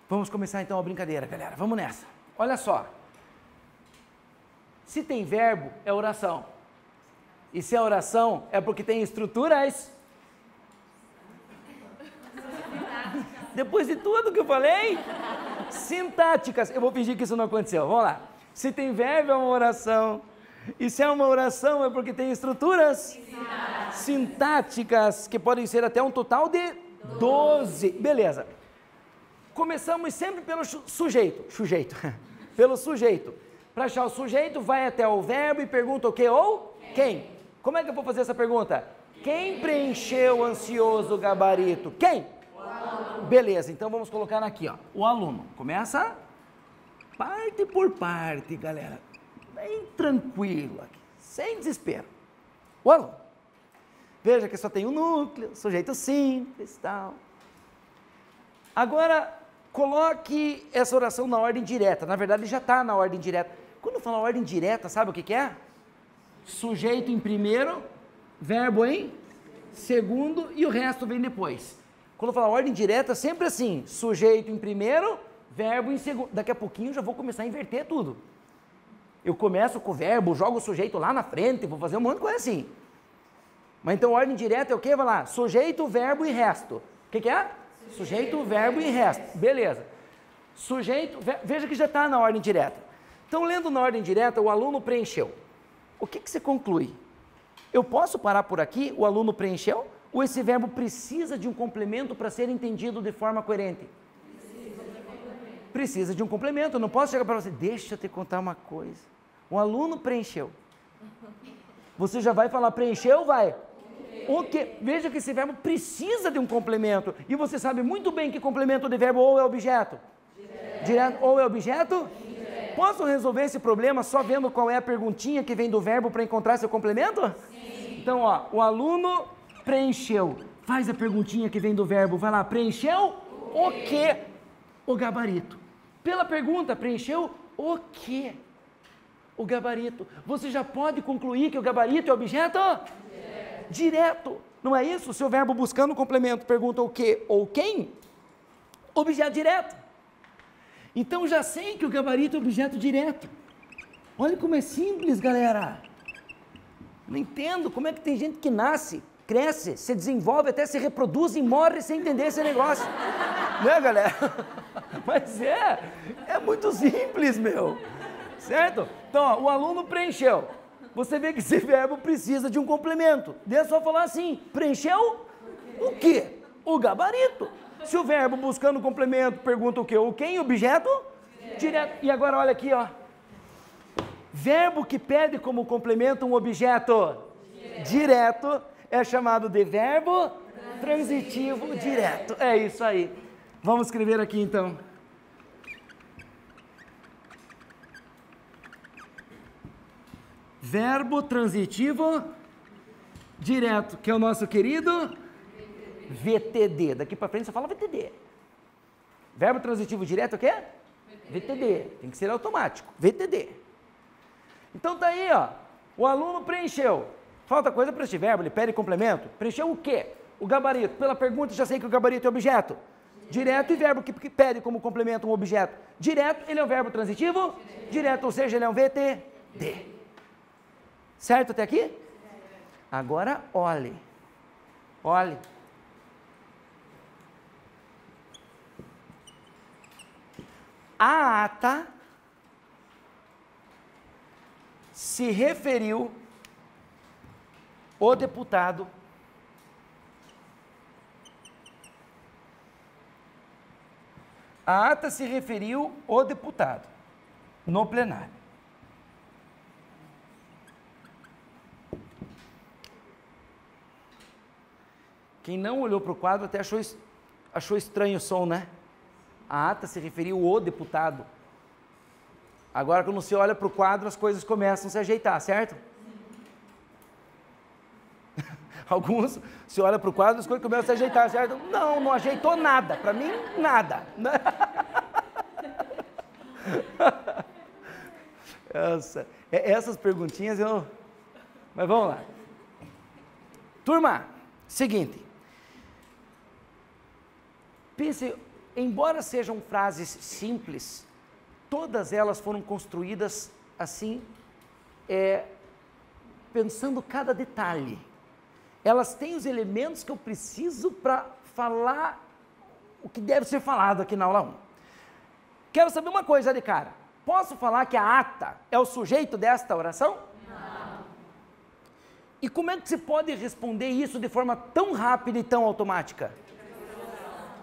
Speaker 1: Vamos começar então a brincadeira, galera. Vamos nessa. Olha só. Se tem verbo, é oração. E se é oração, é porque tem estruturas Depois de tudo que eu falei, sintáticas. Eu vou fingir que isso não aconteceu. Vamos lá. Se tem verbo é uma oração. E se é uma oração é porque tem estruturas sintáticas, que podem ser até um total de 12. Beleza. Começamos sempre pelo sujeito. Pelo sujeito. Para achar o sujeito, vai até o verbo e pergunta o que ou quem. Como é que eu vou fazer essa pergunta? Quem preencheu o ansioso gabarito? Quem? O aluno. Beleza, então vamos colocar aqui, ó. O aluno. Começa parte por parte, galera. Bem tranquilo aqui, sem desespero. O aluno. Veja que só tem um núcleo, sujeito simples e tal. Agora, coloque essa oração na ordem direta. Na verdade, já está na ordem direta. Quando eu falo ordem direta, sabe o que é? Sujeito em primeiro, verbo em segundo e o resto vem depois. Quando eu falo ordem direta, sempre assim, sujeito em primeiro, verbo em segundo. Daqui a pouquinho eu já vou começar a inverter tudo. Eu começo com o verbo, jogo o sujeito lá na frente, vou fazer um monte de coisa assim. Mas então ordem direta é o quê? Vai lá, sujeito, verbo e resto. O que é? Sujeito, verbo e resto. Beleza. Sujeito, veja que já está na ordem direta. Então, lendo na ordem direta, o aluno preencheu. O que você conclui? Eu posso parar por aqui, o aluno preencheu? Ou esse verbo precisa de um complemento para ser entendido de forma coerente? Precisa de um complemento. Eu não posso chegar para você, deixa eu te contar uma coisa. O aluno preencheu. Você já vai falar preencheu, vai? O quê? Veja que esse verbo precisa de um complemento. E você sabe muito bem que complemento de verbo ou é objeto? Direto ou é objeto? Posso resolver esse problema só vendo qual é a perguntinha que vem do verbo para encontrar seu complemento? Sim. Então, ó, o aluno preencheu. Faz a perguntinha que vem do verbo. Vai lá, preencheu o quê? O gabarito. Pela pergunta, preencheu o quê? O gabarito. Você já pode concluir que o gabarito é objeto? Direto. Não é isso? Seu verbo buscando complemento pergunta o quê ou quem? Objeto direto. Então já sei que o gabarito é objeto direto. Olha como é simples, galera. Não entendo como é que tem gente que nasce, cresce, se desenvolve, até se reproduz e morre sem entender esse negócio. Né, galera? Mas é muito simples, meu. Certo? Então, ó, o aluno preencheu. Você vê que esse verbo precisa de um complemento. Deixa só falar assim, preencheu o quê? O gabarito. Se o verbo buscando complemento pergunta o quê? O quem? Objeto? Direto. E agora olha aqui, ó. Verbo que pede como complemento um objeto direto é chamado de verbo transitivo direto. É isso aí. Vamos escrever aqui então. Verbo transitivo direto, que é o nosso querido VTD. Daqui para frente você fala VTD. Verbo transitivo direto é o quê? VTD. Tem que ser automático. VTD. Então tá aí, ó. O aluno preencheu. Falta coisa para este verbo, ele pede complemento. Preencheu o quê? O gabarito. Pela pergunta já sei que o gabarito é objeto. Direto e verbo que pede como complemento um objeto. Direto, ele é um verbo transitivo? Direto, ou seja, ele é um VTD. Certo até aqui? Agora olhe. Olhe. A ata se referiu o deputado a ata se referiu o deputado no plenário. Quem não olhou para o quadro até achou estranho o som, né? A ata se referiu ao deputado. Agora, quando você olha para o quadro, as coisas começam a se ajeitar, certo? Alguns, você olha para o quadro, as coisas começam a se ajeitar, certo? Não, não ajeitou nada. Para mim, nada. Essas perguntinhas eu... Mas vamos lá. Turma, seguinte. Pense, embora sejam frases simples, todas elas foram construídas assim, pensando cada detalhe. Elas têm os elementos que eu preciso para falar o que deve ser falado aqui na aula 1. Quero saber uma coisa de cara. Posso falar que a ata é o sujeito desta oração? Não. E como é que você pode responder isso de forma tão rápida e tão automática?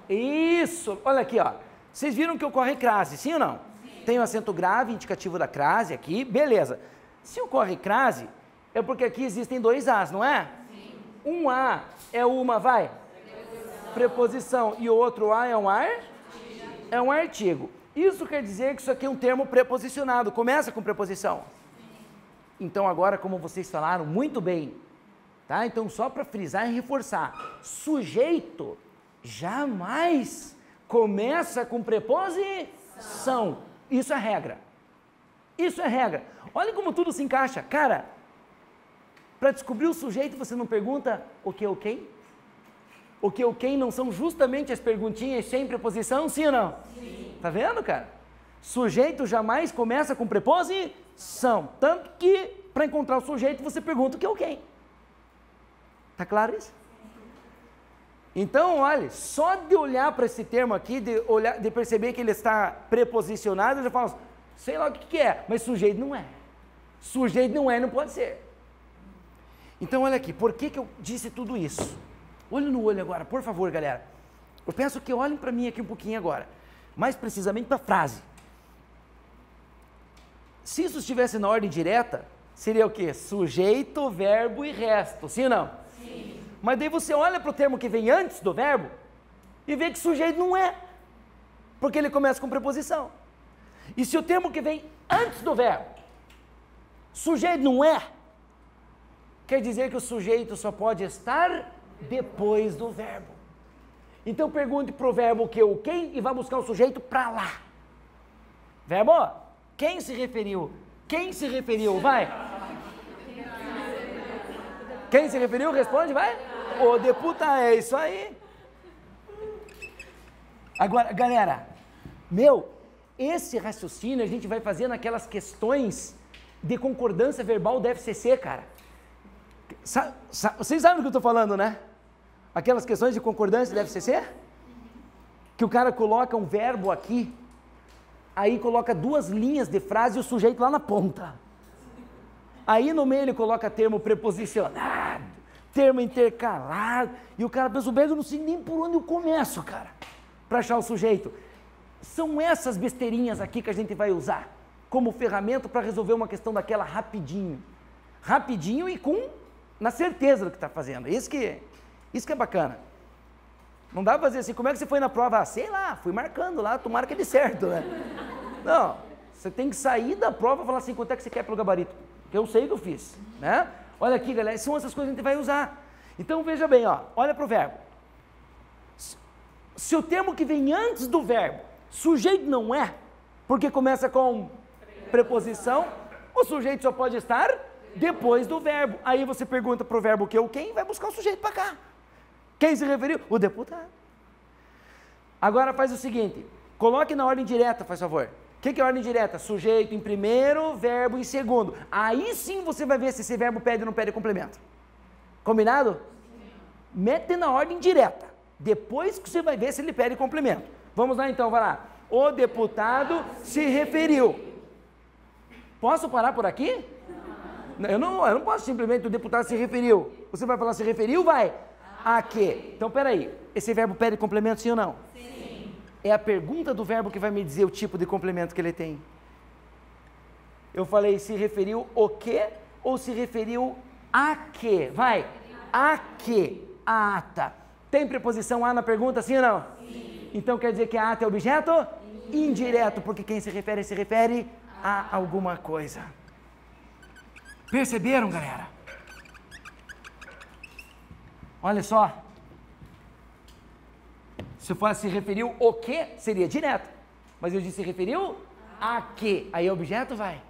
Speaker 1: Isso, olha aqui, ó. Vocês viram que ocorre crase, sim ou não? Sim. Tem o acento grave, indicativo da crase aqui, beleza. Se ocorre crase, é porque aqui existem dois As, não é? Sim. Um A é uma, vai? Preposição. E o outro A é um artigo. É um artigo. Isso quer dizer que isso aqui é um termo preposicionado, começa com preposição. Sim. Então agora, como vocês falaram muito bem, tá? Então só para frisar e reforçar, sujeito jamais começa com preposição. Isso é regra. Isso é regra. Olha como tudo se encaixa. Cara, para descobrir o sujeito você não pergunta o que ou quem? O que ou quem não são justamente as perguntinhas sem preposição, sim ou não? Sim. Tá vendo, cara? Sujeito jamais começa com preposição. Tanto que, para encontrar o sujeito, você pergunta o que ou quem. Tá claro isso? Então, olha, só de olhar para esse termo aqui, de perceber que ele está preposicionado, eu já falo, sei lá o que é, mas sujeito não é. Sujeito não é, não pode ser. Então, olha aqui, por que eu disse tudo isso? Olho no olho agora, por favor, galera. Eu peço que olhem para mim aqui um pouquinho agora. Mais precisamente para a frase. Se isso estivesse na ordem direta, seria o quê? Sujeito, verbo e resto, sim ou não? Sim. Mas daí você olha para o termo que vem antes do verbo e vê que sujeito não é, porque ele começa com preposição. E se o termo que vem antes do verbo, sujeito não é, quer dizer que o sujeito só pode estar depois do verbo. Então pergunte para o verbo o que ou quem e vá buscar o sujeito para lá. Verbo, quem se referiu? Quem se referiu? Vai. Quem se referiu? Responde, vai. O deputado, é isso aí. Agora, galera, esse raciocínio a gente vai fazer naquelas questões de concordância verbal da FCC, cara. Vocês sabem do que eu estou falando, né? Aquelas questões de concordância da FCC? Que o cara coloca um verbo aqui, aí coloca 2 linhas de frase e o sujeito lá na ponta. Aí no meio ele coloca termo preposicionado, termo intercalado, e o cara pensa, eu não sei nem por onde eu começo, cara, para achar o sujeito. São essas besteirinhas aqui que a gente vai usar como ferramenta para resolver uma questão daquela rapidinho. Rapidinho e na certeza do que está fazendo. Isso que é bacana. Não dá para fazer assim, como é que você foi na prova? Sei lá, fui marcando lá, tomara que dê certo, né? Não, você tem que sair da prova e falar assim, quanto é que você quer pelo gabarito? Que eu sei que eu fiz, né? Olha aqui, galera, são essas coisas que a gente vai usar. Então, veja bem, ó, olha para o verbo. Se o termo que vem antes do verbo, sujeito não é, porque começa com preposição, o sujeito só pode estar depois do verbo. Aí você pergunta para o verbo o que ou quem, vai buscar o sujeito para cá. Quem se referiu? O deputado. Agora faz o seguinte, coloque na ordem direta, faz favor. O que é ordem direta? Sujeito em primeiro, verbo em segundo. Aí sim você vai ver se esse verbo pede ou não pede complemento. Combinado? Sim. Mete na ordem direta. Depois que você vai ver se ele pede complemento. Vamos lá então, vai lá. O deputado se referiu. Posso parar por aqui? Eu não posso simplesmente, o deputado se referiu. Você vai falar se referiu, vai? A quê? Então, peraí. Esse verbo pede complemento, sim ou não? Sim. É a pergunta do verbo que vai me dizer o tipo de complemento que ele tem. Eu falei se referiu o quê ou se referiu a quê? Vai. A quê? A ata. Tem preposição a na pergunta, sim ou não? Sim. Então quer dizer que a ata é objeto? Indireto, porque quem se refere a alguma coisa. Perceberam, galera? Olha só. Se eu fosse se referiu o que, seria direto. Mas eu disse se referiu a que. Aí objeto vai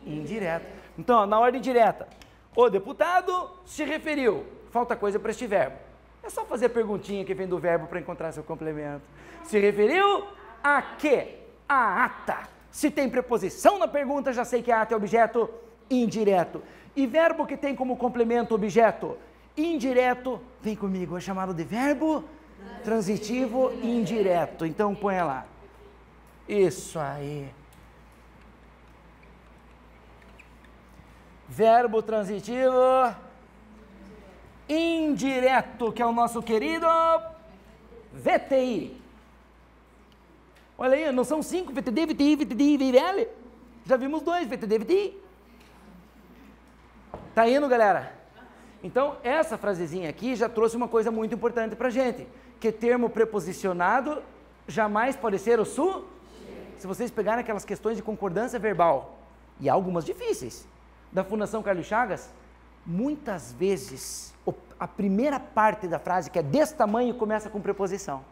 Speaker 1: indireto. Então, ó, na ordem direta. O deputado se referiu. Falta coisa para este verbo. É só fazer a perguntinha que vem do verbo para encontrar seu complemento. Se referiu a que? A ata. Se tem preposição na pergunta, já sei que a ata é objeto indireto. E verbo que tem como complemento objeto indireto, vem comigo, é chamado de verbo Transitivo indireto. Então põe lá. Isso aí. Verbo transitivo indireto, que é o nosso querido VTI. Olha aí, não são 5, VTD, VTI, VTD e VL? Já vimos 2, VTD, VTI. Tá indo, galera? Então, essa frasezinha aqui já trouxe uma coisa muito importante pra gente, que termo preposicionado jamais pode ser o su. Se vocês pegarem aquelas questões de concordância verbal, e há algumas difíceis, da Fundação Carlos Chagas, muitas vezes a primeira parte da frase, que é desse tamanho, começa com preposição.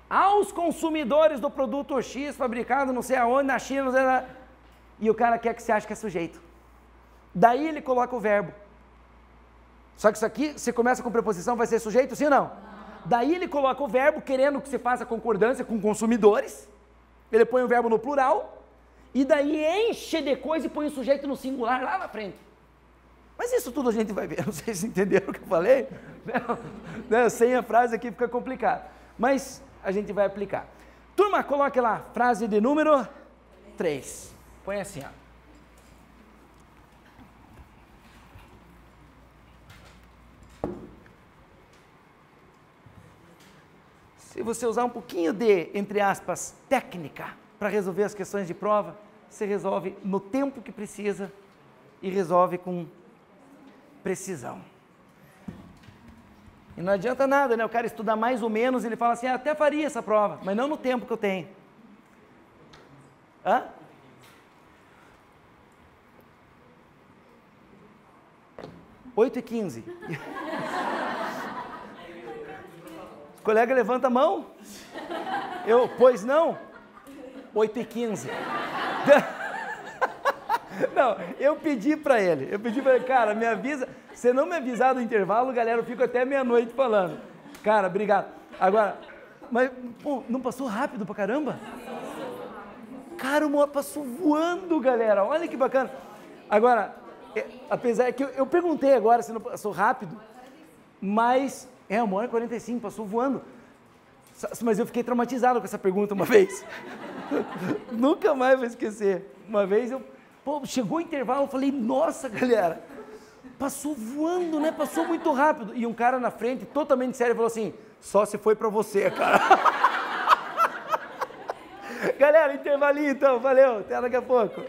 Speaker 1: Aos consumidores do produto X, fabricado não sei aonde, na China, não sei lá, e o cara quer que você ache que é sujeito. Daí ele coloca o verbo. Só que isso aqui, você começa com preposição, vai ser sujeito, sim ou não? Daí ele coloca o verbo, querendo que você faça concordância com consumidores, ele põe o verbo no plural, e daí enche de coisa e põe o sujeito no singular lá na frente. Mas isso tudo a gente vai ver, não sei se entenderam o que eu falei. Não, sem a frase aqui fica complicado. Mas a gente vai aplicar. Turma, coloque lá, frase de número 3. Põe assim, ó. Se você usar um pouquinho de, entre aspas, técnica para resolver as questões de prova, você resolve no tempo que precisa e resolve com precisão. E não adianta nada, né? O cara estudar mais ou menos, ele fala assim, até faria essa prova, mas não no tempo que eu tenho. Hã? Oito e 15. O colega levanta a mão. Eu, pois não? 8 e 15. Não, eu pedi para ele, cara, me avisa, se não me avisar do intervalo, galera, eu fico até meia-noite falando. Cara, obrigado. Agora, mas, pô, não passou rápido pra caramba? Cara, uma hora passou voando, galera, olha que bacana. Agora, apesar que eu perguntei agora se não passou rápido, mas, 1h45, passou voando. Mas eu fiquei traumatizado com essa pergunta uma vez. Nunca mais vou esquecer. Uma vez chegou o intervalo, eu falei, nossa, galera, passou voando, né? Passou muito rápido. E um cara na frente, totalmente sério, falou assim, só se foi pra você, cara. Galera, intervalinho então, valeu, até daqui a pouco.